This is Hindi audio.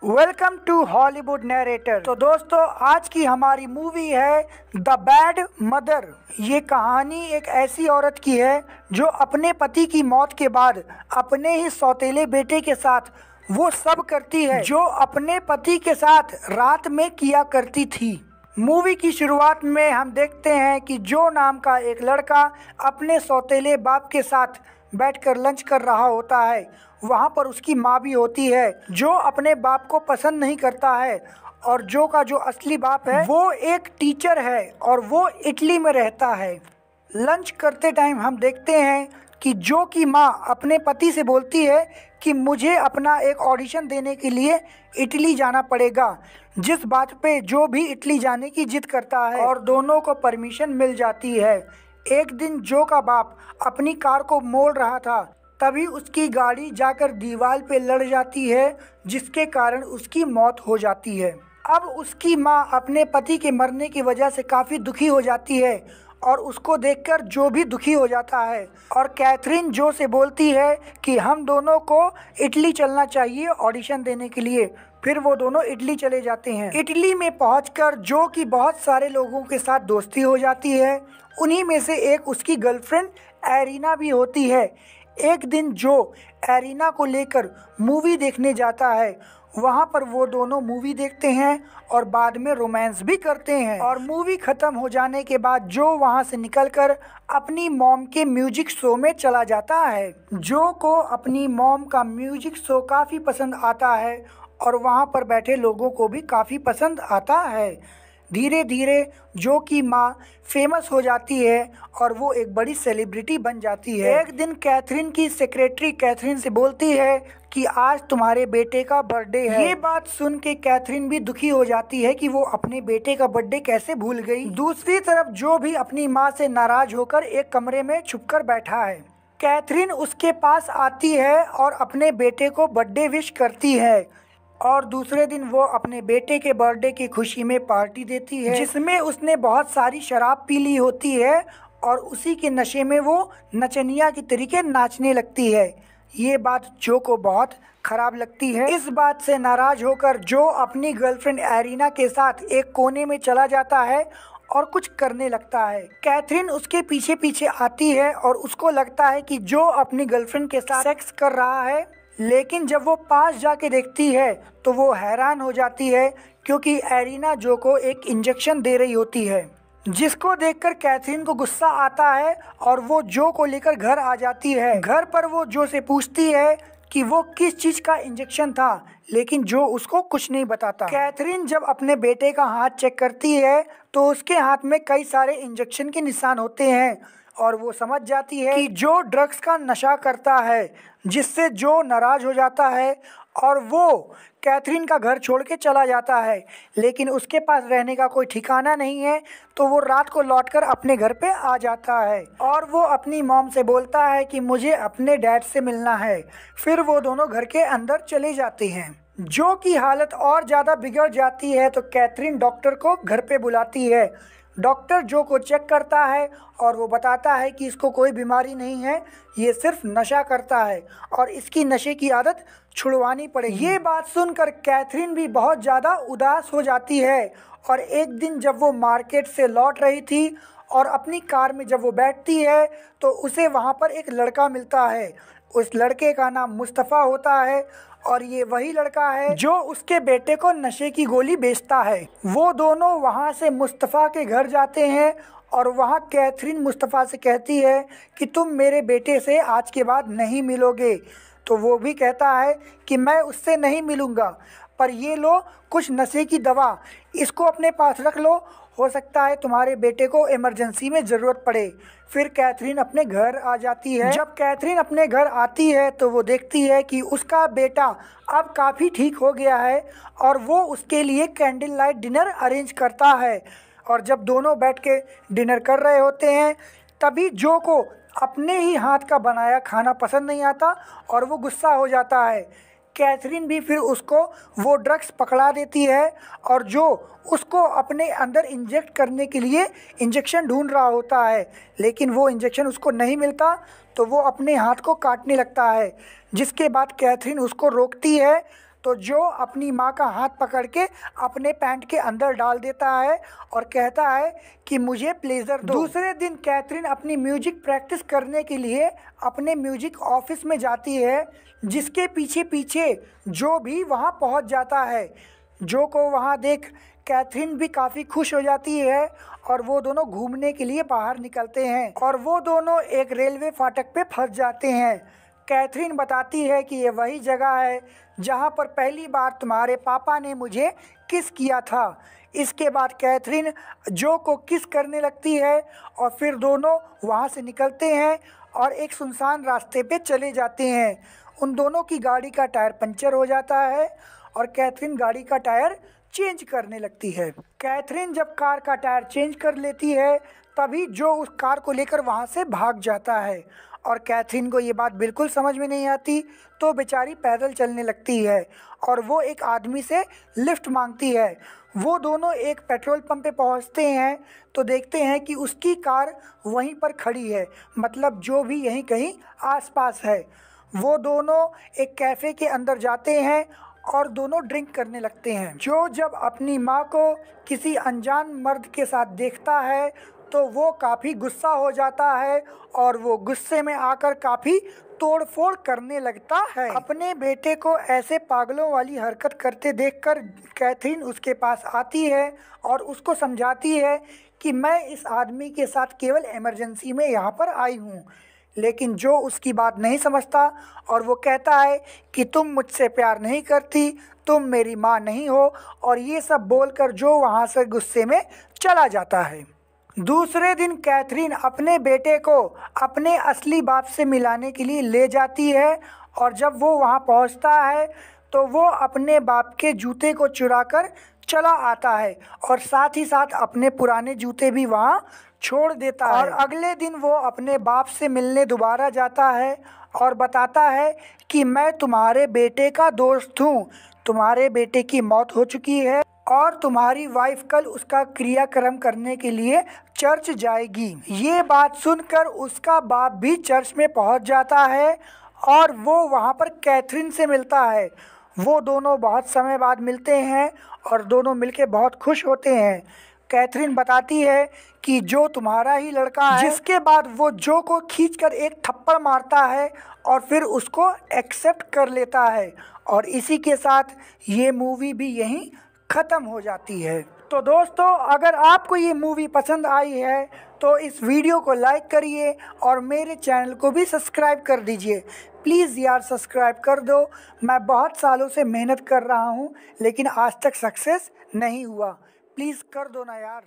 Welcome to Hollywood narrator. तो दोस्तों, आज की हमारी मूवी है द बैड मदर। ये कहानी एक ऐसी औरत की है जो अपने पति की मौत के बाद अपने ही सौतेले बेटे के साथ वो सब करती है जो अपने पति के साथ रात में किया करती थी। मूवी की शुरुआत में हम देखते हैं कि जो नाम का एक लड़का अपने सौतेले बाप के साथ बैठकर लंच कर रहा होता है। वहाँ पर उसकी माँ भी होती है जो अपने बाप को पसंद नहीं करता है, और जो का जो असली बाप है वो एक टीचर है और वो इटली में रहता है। लंच करते टाइम हम देखते हैं कि जो की माँ अपने पति से बोलती है कि मुझे अपना एक ऑडिशन देने के लिए इटली जाना पड़ेगा, जिस बात पे जो भी इटली जाने की जिद करता है और दोनों को परमिशन मिल जाती है। एक दिन जो का बाप अपनी कार को मोड़ रहा था, तभी उसकी गाड़ी जाकर दीवार पे लड़ जाती है, जिसके कारण उसकी मौत हो जाती है। अब उसकी माँ अपने पति के मरने की वजह से काफ़ी दुखी हो जाती है और उसको देखकर जो भी दुखी हो जाता है, और कैथरीन जो से बोलती है कि हम दोनों को इटली चलना चाहिए ऑडिशन देने के लिए। फिर वो दोनों इटली चले जाते हैं। इटली में पहुंचकर जो कि बहुत सारे लोगों के साथ दोस्ती हो जाती है। उन्हीं में से एक उसकी गर्लफ्रेंड एरिना भी होती है। एक दिन जो एरिना को लेकर मूवी देखने जाता है, वहाँ पर वो दोनों मूवी देखते हैं और बाद में रोमांस भी करते हैं। और मूवी ख़त्म हो जाने के बाद जो वहाँ से निकलकर अपनी मॉम के म्यूजिक शो में चला जाता है। जो को अपनी मॉम का म्यूजिक शो काफ़ी पसंद आता है और वहाँ पर बैठे लोगों को भी काफ़ी पसंद आता है। धीरे धीरे जो की माँ फेमस हो जाती है और वो एक बड़ी सेलिब्रिटी बन जाती है। एक दिन कैथरीन की सेक्रेटरी कैथरीन से बोलती है कि आज तुम्हारे बेटे का बर्थडे है। ये बात सुन के कैथरीन भी दुखी हो जाती है कि वो अपने बेटे का बर्थडे कैसे भूल गई। दूसरी तरफ जो भी अपनी माँ से नाराज होकर एक कमरे में छुपकर बैठा है। कैथरीन उसके पास आती है और अपने बेटे को बर्थडे विश करती है, और दूसरे दिन वो अपने बेटे के बर्थडे की खुशी में पार्टी देती है, जिसमें उसने बहुत सारी शराब पी ली होती है और उसी के नशे में वो नचनिया की तरीके नाचने लगती है। ये बात जो को बहुत खराब लगती है। इस बात से नाराज होकर जो अपनी गर्लफ्रेंड एरिना के साथ एक कोने में चला जाता है और कुछ करने लगता है। कैथरीन उसके पीछे पीछे आती है और उसको लगता है कि जो अपनी गर्लफ्रेंड के साथ सेक्स कर रहा है, लेकिन जब वो पास जाके देखती है तो वो हैरान हो जाती है, क्योंकि एरिना जो को एक इंजेक्शन दे रही होती है, जिसको देखकर कैथरीन को गुस्सा आता है और वो जो को लेकर घर आ जाती है। घर पर वो जो से पूछती है कि वो किस चीज़ का इंजेक्शन था, लेकिन जो उसको कुछ नहीं बताता। कैथरीन जब अपने बेटे का हाथ चेक करती है तो उसके हाथ में कई सारे इंजेक्शन के निशान होते हैं, और वो समझ जाती है कि जो ड्रग्स का नशा करता है, जिससे जो नाराज हो जाता है और वो कैथरीन का घर छोड़ के चला जाता है। लेकिन उसके पास रहने का कोई ठिकाना नहीं है, तो वो रात को लौटकर अपने घर पे आ जाता है और वो अपनी मॉम से बोलता है कि मुझे अपने डैड से मिलना है। फिर वो दोनों घर के अंदर चले जाते हैं। जो की हालत और ज़्यादा बिगड़ जाती है तो कैथरीन डॉक्टर को घर पे बुलाती है। डॉक्टर जो को चेक करता है और वो बताता है कि इसको कोई बीमारी नहीं है, ये सिर्फ नशा करता है और इसकी नशे की आदत छुड़वानी पड़ेगी। ये बात सुनकर कैथरीन भी बहुत ज़्यादा उदास हो जाती है, और एक दिन जब वो मार्केट से लौट रही थी और अपनी कार में जब वो बैठती है तो उसे वहाँ पर एक लड़का मिलता है। उस लड़के का नाम मुस्तफ़ा होता है, और ये वही लड़का है जो उसके बेटे को नशे की गोली बेचता है। वो दोनों वहाँ से मुस्तफ़ा के घर जाते हैं और वहाँ कैथरीन मुस्तफ़ा से कहती है कि तुम मेरे बेटे से आज के बाद नहीं मिलोगे। तो वो भी कहता है कि मैं उससे नहीं मिलूँगा, पर ये लो कुछ नशे की दवा, इसको अपने पास रख लो, हो सकता है तुम्हारे बेटे को इमरजेंसी में ज़रूरत पड़े। फिर कैथरीन अपने घर आ जाती है। जब कैथरीन अपने घर आती है तो वो देखती है कि उसका बेटा अब काफ़ी ठीक हो गया है, और वो उसके लिए कैंडल लाइट डिनर अरेंज करता है। और जब दोनों बैठ के डिनर कर रहे होते हैं, तभी जो को अपने ही हाथ का बनाया खाना पसंद नहीं आता और वो गुस्सा हो जाता है। कैथरीन भी फिर उसको वो ड्रग्स पकड़ा देती है, और जो उसको अपने अंदर इंजेक्ट करने के लिए इंजेक्शन ढूंढ रहा होता है, लेकिन वो इंजेक्शन उसको नहीं मिलता, तो वो अपने हाथ को काटने लगता है। जिसके बाद कैथरीन उसको रोकती है, तो जो अपनी माँ का हाथ पकड़ के अपने पैंट के अंदर डाल देता है और कहता है कि मुझे प्लेजर दो। दूसरे दिन कैथरीन अपनी म्यूजिक प्रैक्टिस करने के लिए अपने म्यूजिक ऑफिस में जाती है, जिसके पीछे पीछे जो भी वहाँ पहुँच जाता है। जो को वहाँ देख कैथरीन भी काफ़ी खुश हो जाती है और वो दोनों घूमने के लिए बाहर निकलते हैं और वो दोनों एक रेलवे फाटक पे फंस जाते हैं। कैथरीन बताती है कि ये वही जगह है जहाँ पर पहली बार तुम्हारे पापा ने मुझे किस किया था। इसके बाद कैथरीन जो को किस करने लगती है और फिर दोनों वहाँ से निकलते हैं और एक सुनसान रास्ते पे चले जाते हैं। उन दोनों की गाड़ी का टायर पंचर हो जाता है और कैथरीन गाड़ी का टायर चेंज करने लगती है। कैथरीन जब कार का टायर चेंज कर लेती है तभी जो उस कार को लेकर वहाँ से भाग जाता है और कैथरीन को ये बात बिल्कुल समझ में नहीं आती, तो बेचारी पैदल चलने लगती है और वो एक आदमी से लिफ्ट मांगती है। वो दोनों एक पेट्रोल पंप पे पहुँचते हैं तो देखते हैं कि उसकी कार वहीं पर खड़ी है, मतलब जो भी यहीं कहीं आसपास है। वो दोनों एक कैफ़े के अंदर जाते हैं और दोनों ड्रिंक करने लगते हैं। जो जब अपनी माँ को किसी अनजान मर्द के साथ देखता है तो वो काफ़ी गुस्सा हो जाता है और वो गुस्से में आकर काफ़ी तोड़फोड़ करने लगता है। अपने बेटे को ऐसे पागलों वाली हरकत करते देखकर कैथरीन उसके पास आती है और उसको समझाती है कि मैं इस आदमी के साथ केवल इमरजेंसी में यहाँ पर आई हूँ। लेकिन जो उसकी बात नहीं समझता और वो कहता है कि तुम मुझसे प्यार नहीं करती, तुम मेरी माँ नहीं हो, और ये सब बोलकर जो वहाँ से गुस्से में चला जाता है। दूसरे दिन कैथरीन अपने बेटे को अपने असली बाप से मिलाने के लिए ले जाती है और जब वो वहाँ पहुँचता है तो वो अपने बाप के जूते को चुराकर चला आता है और साथ ही साथ अपने पुराने जूते भी वहाँ छोड़ देता है। और अगले दिन वो अपने बाप से मिलने दोबारा जाता है और बताता है कि मैं तुम्हारे बेटे का दोस्त हूँ, तुम्हारे बेटे की मौत हो चुकी है और तुम्हारी वाइफ कल उसका क्रियाक्रम करने के लिए चर्च जाएगी। ये बात सुनकर उसका बाप भी चर्च में पहुंच जाता है और वो वहां पर कैथरीन से मिलता है। वो दोनों बहुत समय बाद मिलते हैं और दोनों मिलके बहुत खुश होते हैं। कैथरीन बताती है कि जो तुम्हारा ही लड़का है, जिसके बाद वो जो को खींचकर एक थप्पड़ मारता है और फिर उसको एक्सेप्ट कर लेता है। और इसी के साथ ये मूवी भी यहीं ख़त्म हो जाती है। तो दोस्तों, अगर आपको ये मूवी पसंद आई है तो इस वीडियो को लाइक करिए और मेरे चैनल को भी सब्सक्राइब कर दीजिए। प्लीज़ यार सब्सक्राइब कर दो। मैं बहुत सालों से मेहनत कर रहा हूँ लेकिन आज तक सक्सेस नहीं हुआ। प्लीज़ कर दो ना यार।